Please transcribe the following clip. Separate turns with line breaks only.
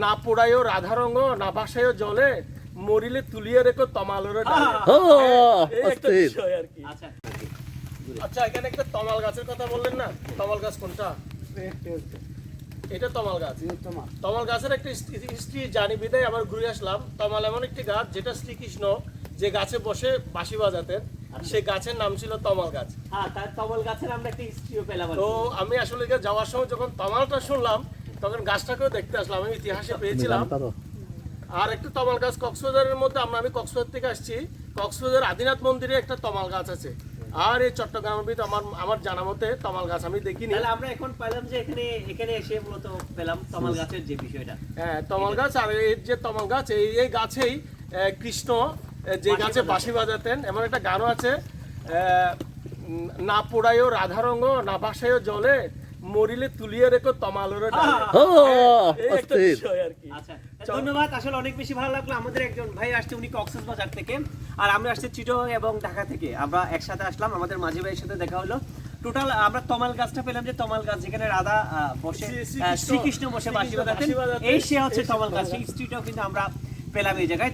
না পোড়ায়ও রাধা রঙ না ভাসায়ও জলে মরিলে তুলিয়ে রেখো তমালের ডালে। এই একটা বিষয় আর কি। আচ্ছা এখানে একটা তমাল গাছের কথা বললেন না, তমাল গাছ কোনটা? এটা তমাল গাছ। তমাল গাছের একটা হিস্ট্রি জানি বিদায় আবার ঘুরে আসলাম। তমাল এমন একটি গাছ যেটা শ্রীকৃষ্ণ যে গাছে বসে বাঁশি বাজাতেন, সেই গাছের নাম ছিল তমাল গাছ।
তমাল গাছের আমরা একটা হিস্ট্রিও পেলাম।
তো আমি আসলে যাওয়ার সময় যখন তমালটা শুনলাম তখন গাছটাকেও দেখতে আসলাম, আমি ইতিহাসে পেয়েছিলাম। আর একটা তমাল গাছ কক্সবাজারের মধ্যে, আমি কক্সবাজার থেকে আসছি, কক্সবাজার আদিনাথ মন্দিরে একটা তমাল গাছ আছে। আর এই চট্টগ্রামের ভিতরে আমার জানা মতে তমাল গাছ আমি দেখিনি।
আমরা এখন পেলাম যে এখানে এসে মূলত পেলাম তমাল গাছের যে বিষয়টা।
হ্যাঁ তমাল গাছ। আর এই যে তমাল গাছ, এই গাছেই কৃষ্ণ যে গাছে বাঁশি বাজাতেন, এমন একটা গানও আছে, না পোড়ায়ও রাধা রঙ না ভাসায়ও জলে মরিলে তুলিয়ে রেখো তমালের ডালে। এই একটা বিষয় আর কি।
আচ্ছা ধন্যবাদ। আসলে অনেক বেশি ভালো লাগলো। আমাদের একজন ভাই আসছে, উনি কক্সবাজার থেকে, আর আমরা আসছি চিটাগং এবং ঢাকা থেকে। আমরা একসাথে আসলাম, আমাদের মাঝি ভাইয়ের সাথে দেখা হলো। টোটাল আমরা তমাল গাছটা পেলাম, যে তমাল গাছ যেখানে রাধা বসে, শ্রীকৃষ্ণ বসে বাঁশি বাজাতেন, এই সে হচ্ছে তমাল গাছ। সেই হিস্ট্রিটাও কিন্তু আমরা পেলাম এই জায়গায়।